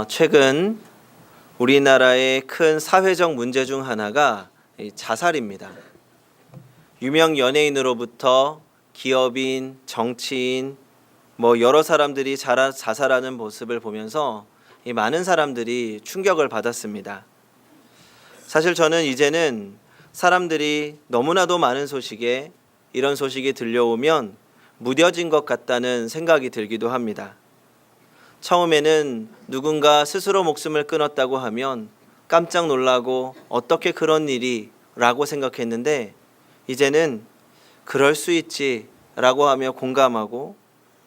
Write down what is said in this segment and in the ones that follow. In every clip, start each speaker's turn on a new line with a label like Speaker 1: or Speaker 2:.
Speaker 1: 최근 우리나라의 큰 사회적 문제 중 하나가 이 자살입니다. 유명 연예인으로부터 기업인, 정치인, 여러 사람들이 자살하는 모습을 보면서 이 많은 사람들이 충격을 받았습니다. 사실 저는 이제는 사람들이 너무나도 많은 소식에 이런 소식이 들려오면 무뎌진 것 같다는 생각이 들기도 합니다. 처음에는 누군가 스스로 목숨을 끊었다고 하면 깜짝 놀라고 어떻게 그런 일이 라고 생각했는데 이제는 그럴 수 있지 라고 하며 공감하고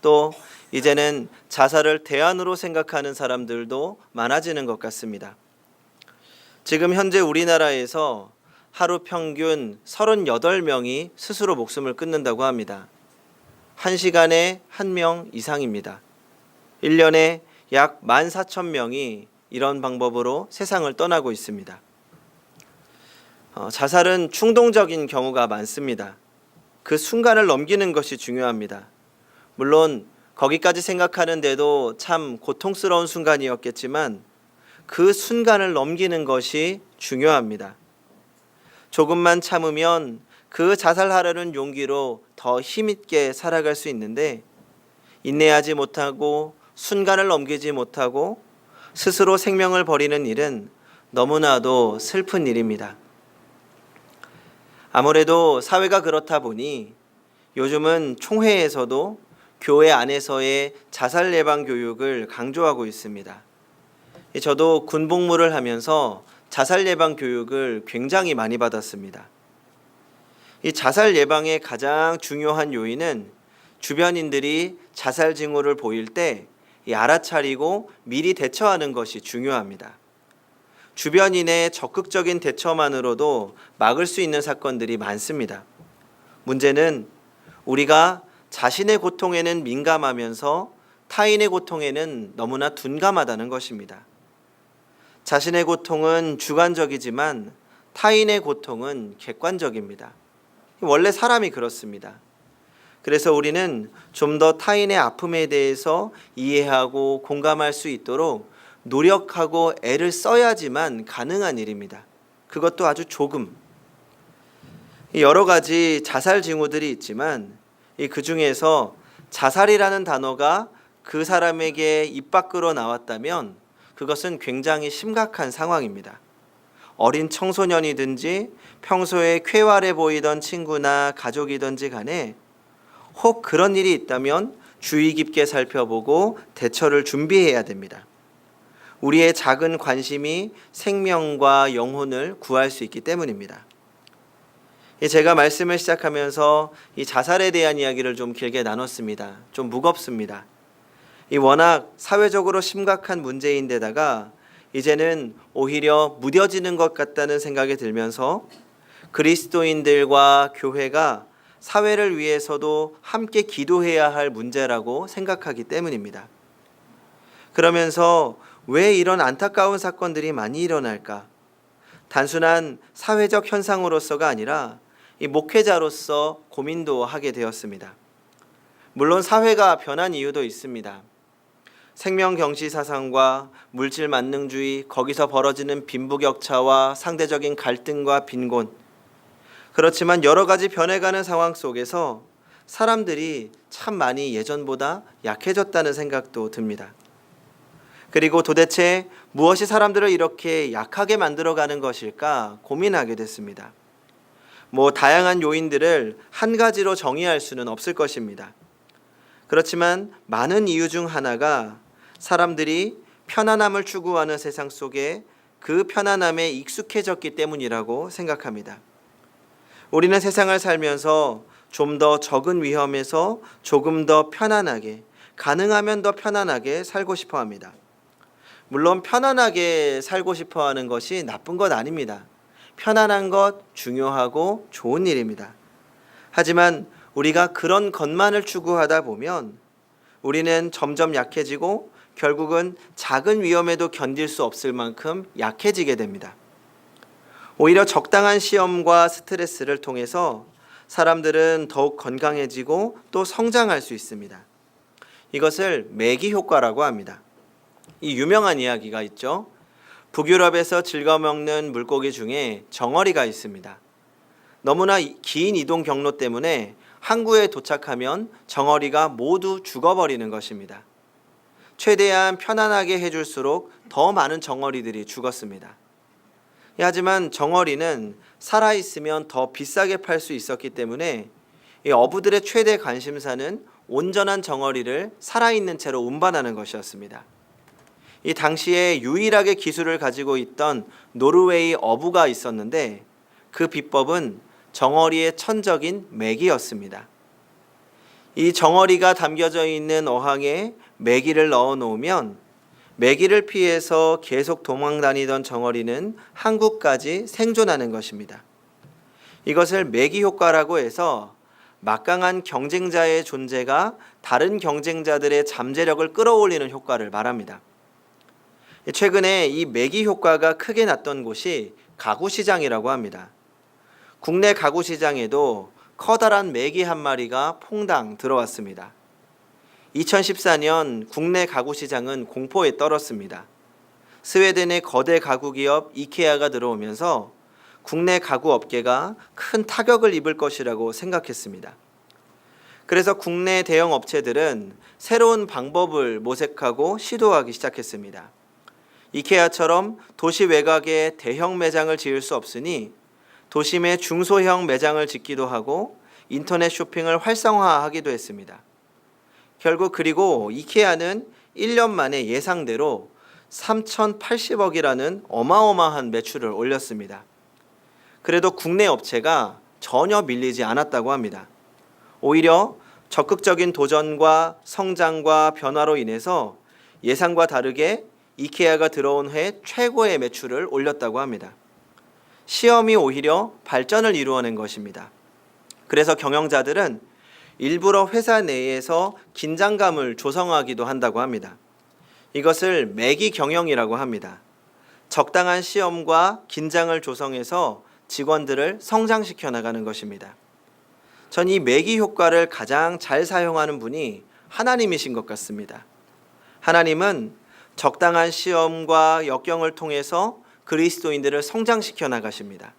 Speaker 1: 또 이제는 자살을 대안으로 생각하는 사람들도 많아지는 것 같습니다. 지금 현재 우리나라에서 하루 평균 38명이 스스로 목숨을 끊는다고 합니다. 1시간에 1명 이상입니다. 1년에 약 14,000명이 이런 방법으로 세상을 떠나고 있습니다. 자살은 충동적인 경우가 많습니다. 그 순간을 넘기는 것이 중요합니다. 물론 거기까지 생각하는데도 참 고통스러운 순간이었겠지만 그 순간을 넘기는 것이 중요합니다. 조금만 참으면 그 자살하려는 용기로 더 힘있게 살아갈 수 있는데 인내하지 못하고 순간을 넘기지 못하고 스스로 생명을 버리는 일은 너무나도 슬픈 일입니다. 아무래도 사회가 그렇다 보니 요즘은 총회에서도 교회 안에서의 자살 예방 교육을 강조하고 있습니다. 저도 군복무를 하면서 자살 예방 교육을 굉장히 많이 받았습니다. 이 자살 예방의 가장 중요한 요인은 주변인들이 자살 징후를 보일 때 알아차리고 미리 대처하는 것이 중요합니다. 주변인의 적극적인 대처만으로도 막을 수 있는 사건들이 많습니다. 문제는 우리가 자신의 고통에는 민감하면서 타인의 고통에는 너무나 둔감하다는 것입니다. 자신의 고통은 주관적이지만 타인의 고통은 객관적입니다. 원래 사람이 그렇습니다. 그래서 우리는 좀 더 타인의 아픔에 대해서 이해하고 공감할 수 있도록 노력하고 애를 써야지만 가능한 일입니다. 그것도 아주 조금. 여러 가지 자살 징후들이 있지만 그 중에서 자살이라는 단어가 그 사람에게 입 밖으로 나왔다면 그것은 굉장히 심각한 상황입니다. 어린 청소년이든지 평소에 쾌활해 보이던 친구나 가족이든지 간에 혹 그런 일이 있다면 주의 깊게 살펴보고 대처를 준비해야 됩니다. 우리의 작은 관심이 생명과 영혼을 구할 수 있기 때문입니다. 제가 말씀을 시작하면서 이 자살에 대한 이야기를 좀 길게 나눴습니다. 좀 무겁습니다. 워낙 사회적으로 심각한 문제인데다가 이제는 오히려 무뎌지는 것 같다는 생각이 들면서 그리스도인들과 교회가 사회를 위해서도 함께 기도해야 할 문제라고 생각하기 때문입니다. 그러면서 왜 이런 안타까운 사건들이 많이 일어날까? 단순한 사회적 현상으로서가 아니라 이 목회자로서 고민도 하게 되었습니다. 물론 사회가 변한 이유도 있습니다. 생명경시 사상과 물질 만능주의, 거기서 벌어지는 빈부격차와 상대적인 갈등과 빈곤. 그렇지만 여러 가지 변해가는 상황 속에서 사람들이 참 많이 예전보다 약해졌다는 생각도 듭니다. 그리고 도대체 무엇이 사람들을 이렇게 약하게 만들어가는 것일까 고민하게 됐습니다. 다양한 요인들을 한 가지로 정의할 수는 없을 것입니다. 그렇지만 많은 이유 중 하나가 사람들이 편안함을 추구하는 세상 속에 그 편안함에 익숙해졌기 때문이라고 생각합니다. 우리는 세상을 살면서 좀 더 적은 위험에서 조금 더 편안하게, 가능하면 더 편안하게 살고 싶어 합니다. 물론 편안하게 살고 싶어 하는 것이 나쁜 것 아닙니다. 편안한 것 중요하고 좋은 일입니다. 하지만 우리가 그런 것만을 추구하다 보면 우리는 점점 약해지고 결국은 작은 위험에도 견딜 수 없을 만큼 약해지게 됩니다. 오히려 적당한 시험과 스트레스를 통해서 사람들은 더욱 건강해지고 또 성장할 수 있습니다. 이것을 매기 효과라고 합니다. 이 유명한 이야기가 있죠. 북유럽에서 즐겨 먹는 물고기 중에 정어리가 있습니다. 너무나 긴 이동 경로 때문에 항구에 도착하면 정어리가 모두 죽어버리는 것입니다. 최대한 편안하게 해줄수록 더 많은 정어리들이 죽었습니다. 하지만 정어리는 살아있으면 더 비싸게 팔 수 있었기 때문에 이 어부들의 최대 관심사는 온전한 정어리를 살아있는 채로 운반하는 것이었습니다. 이 당시에 유일하게 기술을 가지고 있던 노르웨이 어부가 있었는데 그 비법은 정어리의 천적인 메기였습니다. 이 정어리가 담겨져 있는 어항에 메기를 넣어 놓으면 메기를 피해서 계속 도망다니던 정어리는 항구까지 생존하는 것입니다. 이것을 메기 효과라고 해서 막강한 경쟁자의 존재가 다른 경쟁자들의 잠재력을 끌어올리는 효과를 말합니다. 최근에 이 메기 효과가 크게 났던 곳이 가구시장이라고 합니다. 국내 가구시장에도 커다란 메기 한 마리가 퐁당 들어왔습니다. 2014년 국내 가구시장은 공포에 떨었습니다. 스웨덴의 거대 가구 기업 이케아가 들어오면서 국내 가구 업계가 큰 타격을 입을 것이라고 생각했습니다. 그래서 국내 대형 업체들은 새로운 방법을 모색하고 시도하기 시작했습니다. 이케아처럼 도시 외곽에 대형 매장을 지을 수 없으니 도심에 중소형 매장을 짓기도 하고 인터넷 쇼핑을 활성화하기도 했습니다. 결국 그리고 이케아는 1년 만에 예상대로 3,080억이라는 어마어마한 매출을 올렸습니다. 그래도 국내 업체가 전혀 밀리지 않았다고 합니다. 오히려 적극적인 도전과 성장과 변화로 인해서 예상과 다르게 이케아가 들어온 해 최고의 매출을 올렸다고 합니다. 시험이 오히려 발전을 이루어낸 것입니다. 그래서 경영자들은 일부러 회사 내에서 긴장감을 조성하기도 한다고 합니다. 이것을 매기 경영이라고 합니다. 적당한 시험과 긴장을 조성해서 직원들을 성장시켜 나가는 것입니다. 전 이 매기 효과를 가장 잘 사용하는 분이 하나님이신 것 같습니다. 하나님은 적당한 시험과 역경을 통해서 그리스도인들을 성장시켜 나가십니다.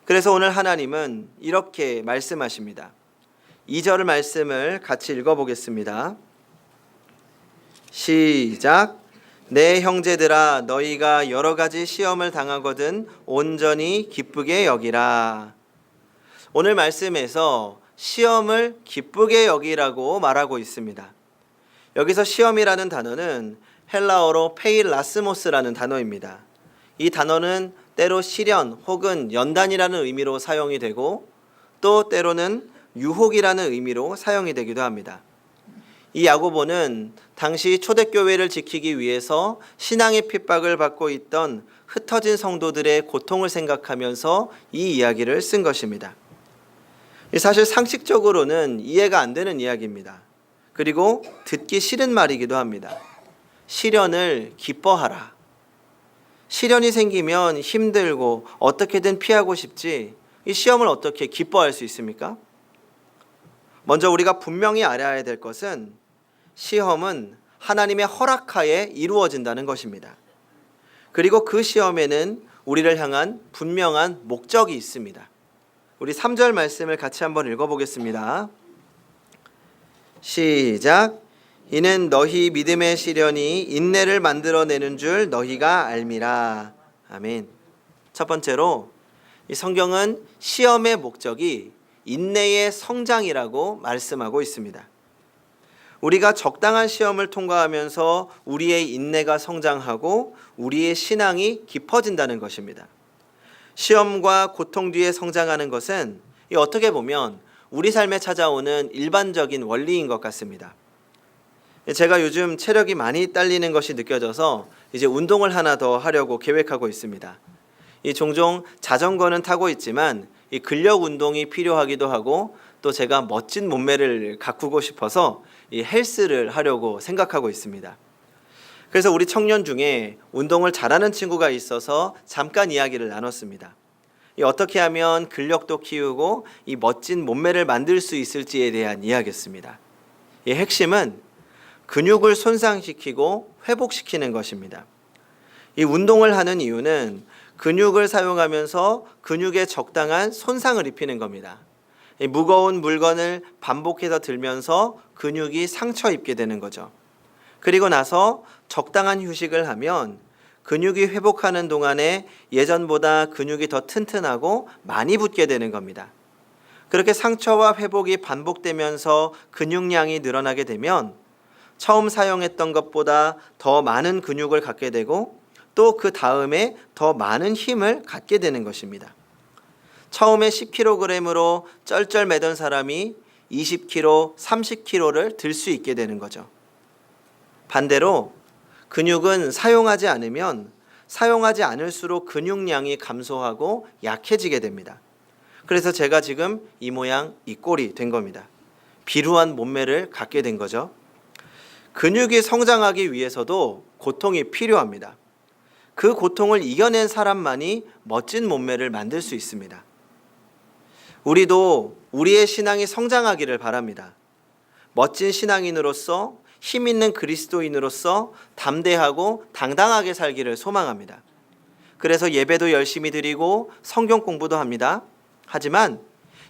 Speaker 1: 그래서 오늘 하나님은 이렇게 말씀하십니다. 2절 말씀을 같이 읽어보겠습니다. 시작. 내 형제들아 너희가 여러 가지 시험을 당하거든 온전히 기쁘게 여기라. 오늘 말씀에서 시험을 기쁘게 여기라고 말하고 있습니다. 여기서 시험이라는 단어는 헬라어로 페일라스모스라는 단어입니다. 이 단어는 때로 시련 혹은 연단이라는 의미로 사용이 되고 또 때로는 유혹이라는 의미로 사용이 되기도 합니다. 이 야고보는 당시 초대교회를 지키기 위해서 신앙의 핍박을 받고 있던 흩어진 성도들의 고통을 생각하면서 이 이야기를 쓴 것입니다. 사실 상식적으로는 이해가 안 되는 이야기입니다. 그리고 듣기 싫은 말이기도 합니다. 시련을 기뻐하라. 시련이 생기면 힘들고 어떻게든 피하고 싶지 이 시험을 어떻게 기뻐할 수 있습니까? 먼저 우리가 분명히 알아야 될 것은 시험은 하나님의 허락하에 이루어진다는 것입니다. 그리고 그 시험에는 우리를 향한 분명한 목적이 있습니다. 우리 3절 말씀을 같이 한번 읽어보겠습니다. 시작. 이는 너희 믿음의 시련이 인내를 만들어내는 줄 너희가 알미라. 아멘. 첫 번째로 이 성경은 시험의 목적이 인내의 성장이라고 말씀하고 있습니다. 우리가 적당한 시험을 통과하면서 우리의 인내가 성장하고 우리의 신앙이 깊어진다는 것입니다. 시험과 고통 뒤에 성장하는 것은 어떻게 보면 우리 삶에 찾아오는 일반적인 원리인 것 같습니다. 제가 요즘 체력이 많이 딸리는 것이 느껴져서 이제 운동을 하나 더 하려고 계획하고 있습니다. 종종 자전거는 타고 있지만 이 근력 운동이 필요하기도 하고 또 제가 멋진 몸매를 가꾸고 싶어서 이 헬스를 하려고 생각하고 있습니다. 그래서 우리 청년 중에 운동을 잘하는 친구가 있어서 잠깐 이야기를 나눴습니다. 어떻게 하면 근력도 키우고 이 멋진 몸매를 만들 수 있을지에 대한 이야기였습니다. 핵심은 근육을 손상시키고 회복시키는 것입니다. 이 운동을 하는 이유는 근육을 사용하면서 근육에 적당한 손상을 입히는 겁니다. 이 무거운 물건을 반복해서 들면서 근육이 상처 입게 되는 거죠. 그리고 나서 적당한 휴식을 하면 근육이 회복하는 동안에 예전보다 근육이 더 튼튼하고 많이 붙게 되는 겁니다. 그렇게 상처와 회복이 반복되면서 근육량이 늘어나게 되면 처음 사용했던 것보다 더 많은 근육을 갖게 되고 또 그 다음에 더 많은 힘을 갖게 되는 것입니다. 처음에 10kg으로 쩔쩔매던 사람이 20kg, 30kg를 들 수 있게 되는 거죠. 반대로 근육은 사용하지 않으면 사용하지 않을수록 근육량이 감소하고 약해지게 됩니다. 그래서 제가 지금 이 모양, 이 꼴이 된 겁니다. 비루한 몸매를 갖게 된 거죠. 근육이 성장하기 위해서도 고통이 필요합니다. 그 고통을 이겨낸 사람만이 멋진 몸매를 만들 수 있습니다. 우리도 우리의 신앙이 성장하기를 바랍니다. 멋진 신앙인으로서 힘 있는 그리스도인으로서 담대하고 당당하게 살기를 소망합니다. 그래서 예배도 열심히 드리고 성경 공부도 합니다. 하지만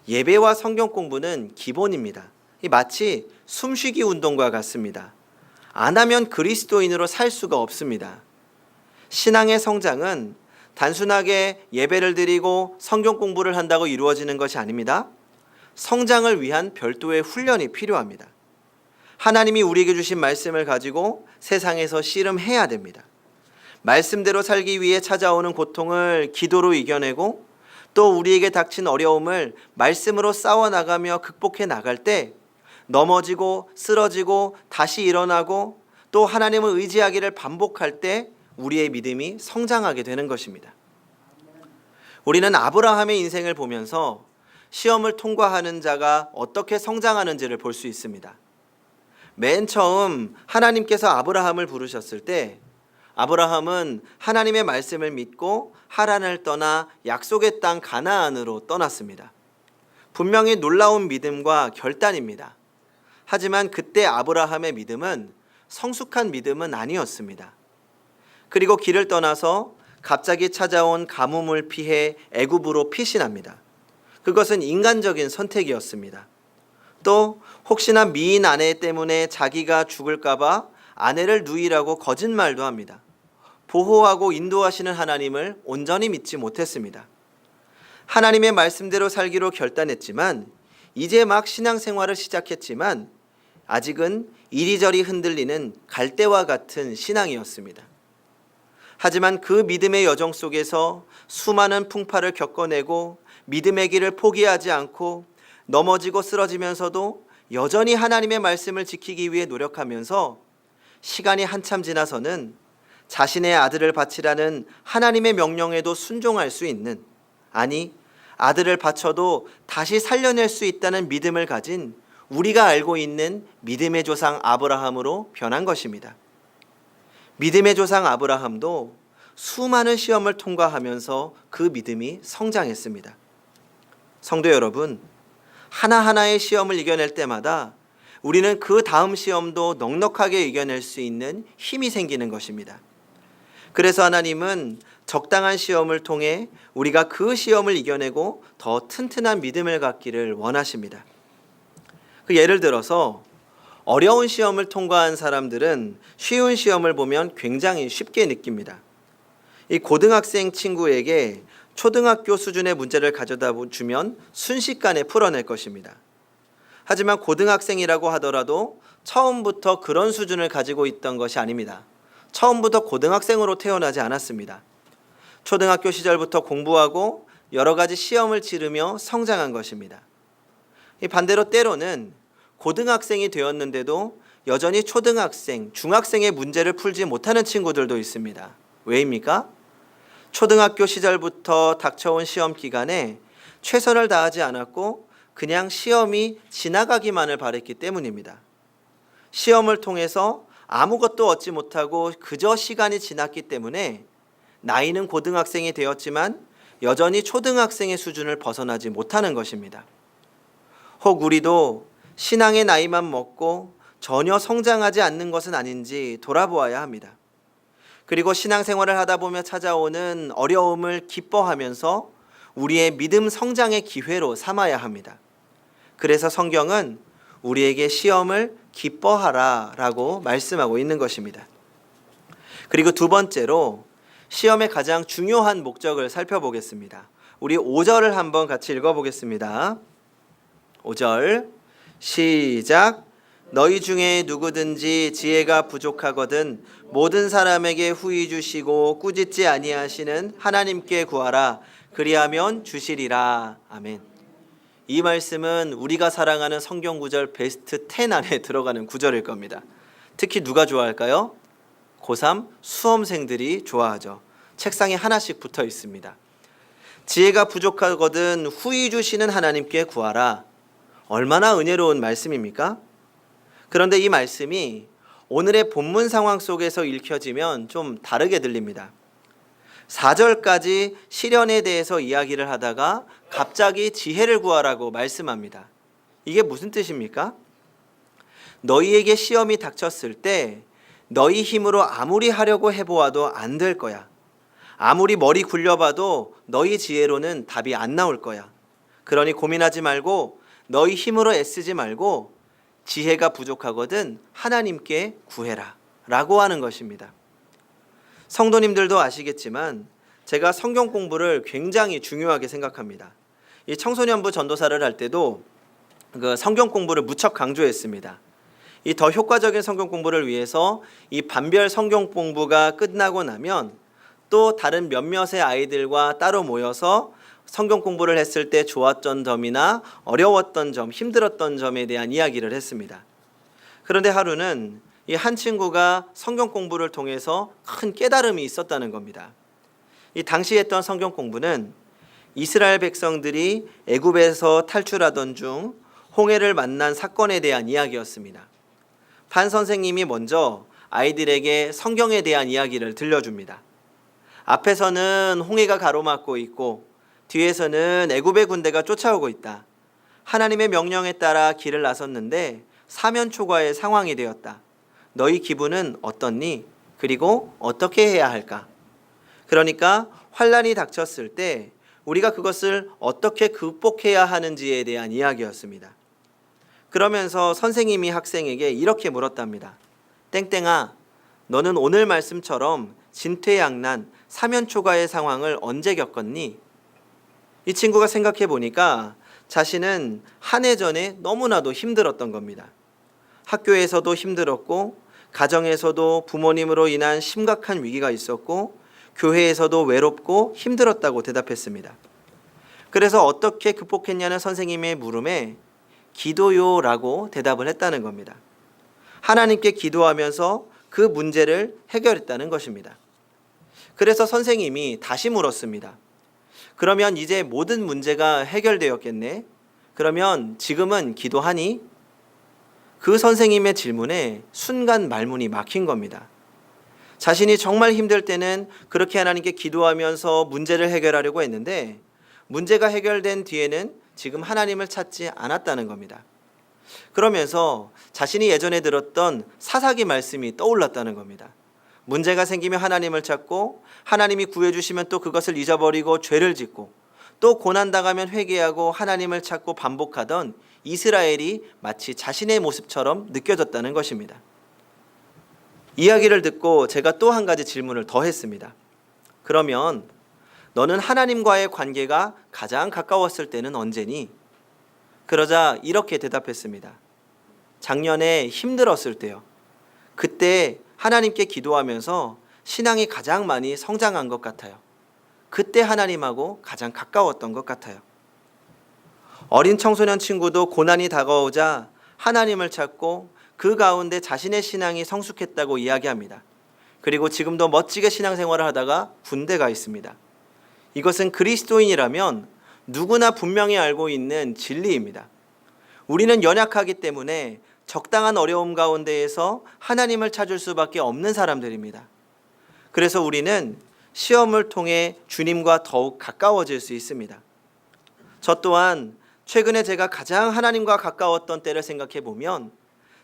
Speaker 1: 예배와 성경 공부는 기본입니다. 마치 숨쉬기 운동과 같습니다. 안 하면 그리스도인으로 살 수가 없습니다. 신앙의 성장은 단순하게 예배를 드리고 성경 공부를 한다고 이루어지는 것이 아닙니다. 성장을 위한 별도의 훈련이 필요합니다. 하나님이 우리에게 주신 말씀을 가지고 세상에서 씨름해야 됩니다. 말씀대로 살기 위해 찾아오는 고통을 기도로 이겨내고 또 우리에게 닥친 어려움을 말씀으로 싸워나가며 극복해 나갈 때 넘어지고 쓰러지고 다시 일어나고 또 하나님을 의지하기를 반복할 때 우리의 믿음이 성장하게 되는 것입니다. 우리는 아브라함의 인생을 보면서 시험을 통과하는 자가 어떻게 성장하는지를 볼 수 있습니다. 맨 처음 하나님께서 아브라함을 부르셨을 때 아브라함은 하나님의 말씀을 믿고 하란을 떠나 약속의 땅 가나안으로 떠났습니다. 분명히 놀라운 믿음과 결단입니다. 하지만 그때 아브라함의 믿음은 성숙한 믿음은 아니었습니다. 그리고 길을 떠나서 갑자기 찾아온 가뭄을 피해 애굽으로 피신합니다. 그것은 인간적인 선택이었습니다. 또 혹시나 미인 아내 때문에 자기가 죽을까봐 아내를 누이라고 거짓말도 합니다. 보호하고 인도하시는 하나님을 온전히 믿지 못했습니다. 하나님의 말씀대로 살기로 결단했지만 이제 막 신앙생활을 시작했지만 아직은 이리저리 흔들리는 갈대와 같은 신앙이었습니다. 하지만 그 믿음의 여정 속에서 수많은 풍파를 겪어내고 믿음의 길을 포기하지 않고 넘어지고 쓰러지면서도 여전히 하나님의 말씀을 지키기 위해 노력하면서 시간이 한참 지나서는 자신의 아들을 바치라는 하나님의 명령에도 순종할 수 있는, 아니 아들을 바쳐도 다시 살려낼 수 있다는 믿음을 가진 우리가 알고 있는 믿음의 조상 아브라함으로 변한 것입니다. 믿음의 조상 아브라함도 수많은 시험을 통과하면서 그 믿음이 성장했습니다. 성도 여러분, 하나하나의 시험을 이겨낼 때마다 우리는 그 다음 시험도 넉넉하게 이겨낼 수 있는 힘이 생기는 것입니다. 그래서 하나님은 적당한 시험을 통해 우리가 그 시험을 이겨내고 더 튼튼한 믿음을 갖기를 원하십니다. 예를 들어서 어려운 시험을 통과한 사람들은 쉬운 시험을 보면 굉장히 쉽게 느낍니다. 이 고등학생 친구에게 초등학교 수준의 문제를 가져다 주면 순식간에 풀어낼 것입니다. 하지만 고등학생이라고 하더라도 처음부터 그런 수준을 가지고 있던 것이 아닙니다. 처음부터 고등학생으로 태어나지 않았습니다. 초등학교 시절부터 공부하고 여러 가지 시험을 치르며 성장한 것입니다. 반대로 때로는 고등학생이 되었는데도 여전히 초등학생, 중학생의 문제를 풀지 못하는 친구들도 있습니다. 왜입니까? 초등학교 시절부터 닥쳐온 시험 기간에 최선을 다하지 않았고 그냥 시험이 지나가기만을 바랬기 때문입니다. 시험을 통해서 아무것도 얻지 못하고 그저 시간이 지났기 때문에 나이는 고등학생이 되었지만 여전히 초등학생의 수준을 벗어나지 못하는 것입니다. 혹 우리도 신앙의 나이만 먹고 전혀 성장하지 않는 것은 아닌지 돌아보아야 합니다. 그리고 신앙생활을 하다 보며 찾아오는 어려움을 기뻐하면서 우리의 믿음 성장의 기회로 삼아야 합니다. 그래서 성경은 우리에게 시험을 기뻐하라 라고 말씀하고 있는 것입니다. 그리고 두 번째로 시험의 가장 중요한 목적을 살펴보겠습니다. 우리 5절을 한번 같이 읽어보겠습니다. 5절 시작. 너희 중에 누구든지 지혜가 부족하거든 모든 사람에게 후히 주시고 꾸짖지 아니하시는 하나님께 구하라. 그리하면 주시리라. 아멘. 이 말씀은 우리가 사랑하는 성경 구절 베스트 10 안에 들어가는 구절일 겁니다. 특히 누가 좋아할까요? 고3 수험생들이 좋아하죠. 책상에 하나씩 붙어 있습니다. 지혜가 부족하거든 후히 주시는 하나님께 구하라. 얼마나 은혜로운 말씀입니까? 그런데 이 말씀이 오늘의 본문 상황 속에서 읽혀지면 좀 다르게 들립니다. 4절까지 시련에 대해서 이야기를 하다가 갑자기 지혜를 구하라고 말씀합니다. 이게 무슨 뜻입니까? 너희에게 시험이 닥쳤을 때 너희 힘으로 아무리 하려고 해보아도 안 될 거야. 아무리 머리 굴려봐도 너희 지혜로는 답이 안 나올 거야. 그러니 고민하지 말고 너희 힘으로 애쓰지 말고 지혜가 부족하거든 하나님께 구해라 라고 하는 것입니다. 성도님들도 아시겠지만 제가 성경 공부를 굉장히 중요하게 생각합니다. 이 청소년부 전도사를 할 때도 그 성경 공부를 무척 강조했습니다. 이 더 효과적인 성경 공부를 위해서 이 반별 성경 공부가 끝나고 나면 또 다른 몇몇의 아이들과 따로 모여서 성경 공부를 했을 때 좋았던 점이나 어려웠던 점, 힘들었던 점에 대한 이야기를 했습니다. 그런데 하루는 이 한 친구가 성경 공부를 통해서 큰 깨달음이 있었다는 겁니다. 이 당시 했던 성경 공부는 이스라엘 백성들이 애굽에서 탈출하던 중 홍해를 만난 사건에 대한 이야기였습니다. 판 선생님이 먼저 아이들에게 성경에 대한 이야기를 들려줍니다. 앞에서는 홍해가 가로막고 있고 뒤에서는 애굽의 군대가 쫓아오고 있다. 하나님의 명령에 따라 길을 나섰는데 사면초가의 상황이 되었다. 너희 기분은 어떻니? 그리고 어떻게 해야 할까? 그러니까 환난이 닥쳤을 때 우리가 그것을 어떻게 극복해야 하는지에 대한 이야기였습니다. 그러면서 선생님이 학생에게 이렇게 물었답니다. 땡땡아, 너는 오늘 말씀처럼 진퇴양난, 사면초가의 상황을 언제 겪었니? 이 친구가 생각해 보니까 자신은 한 해 전에 너무나도 힘들었던 겁니다. 학교에서도 힘들었고 가정에서도 부모님으로 인한 심각한 위기가 있었고 교회에서도 외롭고 힘들었다고 대답했습니다. 그래서 어떻게 극복했냐는 선생님의 물음에 기도요라고 대답을 했다는 겁니다. 하나님께 기도하면서 그 문제를 해결했다는 것입니다. 그래서 선생님이 다시 물었습니다. 그러면 이제 모든 문제가 해결되었겠네? 그러면 지금은 기도하니? 그 선생님의 질문에 순간 말문이 막힌 겁니다. 자신이 정말 힘들 때는 그렇게 하나님께 기도하면서 문제를 해결하려고 했는데 문제가 해결된 뒤에는 지금 하나님을 찾지 않았다는 겁니다. 그러면서 자신이 예전에 들었던 사사기 말씀이 떠올랐다는 겁니다. 문제가 생기면 하나님을 찾고 하나님이 구해주시면 또 그것을 잊어버리고 죄를 짓고 또 고난당하면 회개하고 하나님을 찾고 반복하던 이스라엘이 마치 자신의 모습처럼 느껴졌다는 것입니다. 이야기를 듣고 제가 또 한 가지 질문을 더 했습니다. 그러면 너는 하나님과의 관계가 가장 가까웠을 때는 언제니? 그러자 이렇게 대답했습니다. 작년에 힘들었을 때요. 그때 하나님께 기도하면서 신앙이 가장 많이 성장한 것 같아요. 그때 하나님하고 가장 가까웠던 것 같아요. 어린 청소년 친구도 고난이 다가오자 하나님을 찾고 그 가운데 자신의 신앙이 성숙했다고 이야기합니다. 그리고 지금도 멋지게 신앙생활을 하다가 군대 가 있습니다. 이것은 그리스도인이라면 누구나 분명히 알고 있는 진리입니다. 우리는 연약하기 때문에 적당한 어려움 가운데에서 하나님을 찾을 수밖에 없는 사람들입니다. 그래서 우리는 시험을 통해 주님과 더욱 가까워질 수 있습니다. 저 또한 최근에 제가 가장 하나님과 가까웠던 때를 생각해 보면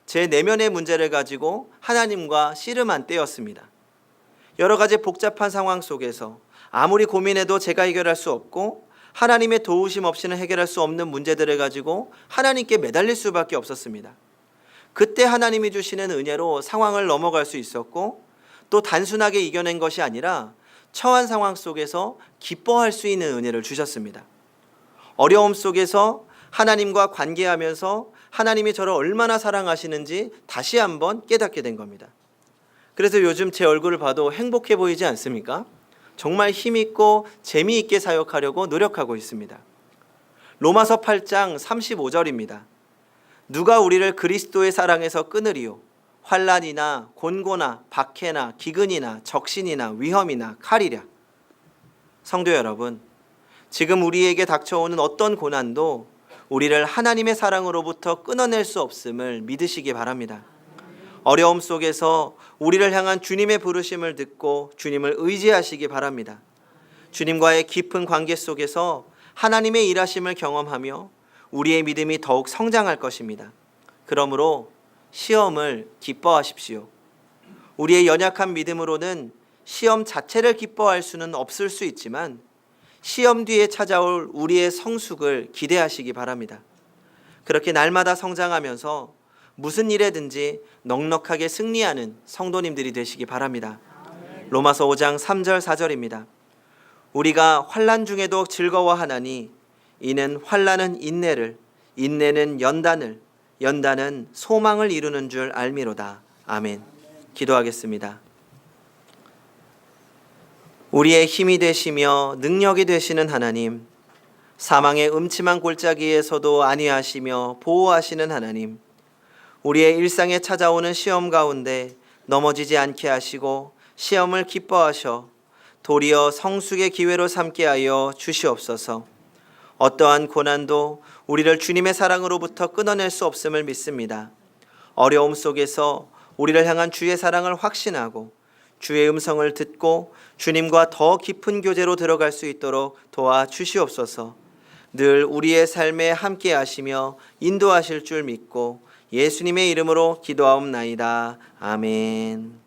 Speaker 1: 제 내면의 문제를 가지고 하나님과 씨름한 때였습니다. 여러 가지 복잡한 상황 속에서 아무리 고민해도 제가 해결할 수 없고 하나님의 도우심 없이는 해결할 수 없는 문제들을 가지고 하나님께 매달릴 수밖에 없었습니다. 그때 하나님이 주시는 은혜로 상황을 넘어갈 수 있었고, 또 단순하게 이겨낸 것이 아니라 처한 상황 속에서 기뻐할 수 있는 은혜를 주셨습니다. 어려움 속에서 하나님과 관계하면서 하나님이 저를 얼마나 사랑하시는지 다시 한번 깨닫게 된 겁니다. 그래서 요즘 제 얼굴을 봐도 행복해 보이지 않습니까? 정말 힘있고 재미있게 사역하려고 노력하고 있습니다. 로마서 8장 35절입니다. 누가 우리를 그리스도의 사랑에서 끊으리요? 환난이나 곤고나 박해나 기근이나 적신이나 위험이나 칼이랴. 성도 여러분, 지금 우리에게 닥쳐오는 어떤 고난도 우리를 하나님의 사랑으로부터 끊어낼 수 없음을 믿으시기 바랍니다. 어려움 속에서 우리를 향한 주님의 부르심을 듣고 주님을 의지하시기 바랍니다. 주님과의 깊은 관계 속에서 하나님의 일하심을 경험하며 우리의 믿음이 더욱 성장할 것입니다. 그러므로 시험을 기뻐하십시오. 우리의 연약한 믿음으로는 시험 자체를 기뻐할 수는 없을 수 있지만 시험 뒤에 찾아올 우리의 성숙을 기대하시기 바랍니다. 그렇게 날마다 성장하면서 무슨 일에든지 넉넉하게 승리하는 성도님들이 되시기 바랍니다. 로마서 5장 3절 4절입니다. 우리가 환난 중에도 즐거워하나니 이는 환난은 인내를, 인내는 연단을, 연단은 소망을 이루는 줄 알미로다. 아멘. 기도하겠습니다. 우리의 힘이 되시며 능력이 되시는 하나님, 사망의 음침한 골짜기에서도 안위하시며 보호하시는 하나님, 우리의 일상에 찾아오는 시험 가운데 넘어지지 않게 하시고 시험을 기뻐하셔 도리어 성숙의 기회로 삼게 하여 주시옵소서. 어떠한 고난도 우리를 주님의 사랑으로부터 끊어낼 수 없음을 믿습니다. 어려움 속에서 우리를 향한 주의 사랑을 확신하고 주의 음성을 듣고 주님과 더 깊은 교제로 들어갈 수 있도록 도와주시옵소서. 늘 우리의 삶에 함께 하시며 인도하실 줄 믿고 예수님의 이름으로 기도하옵나이다. 아멘.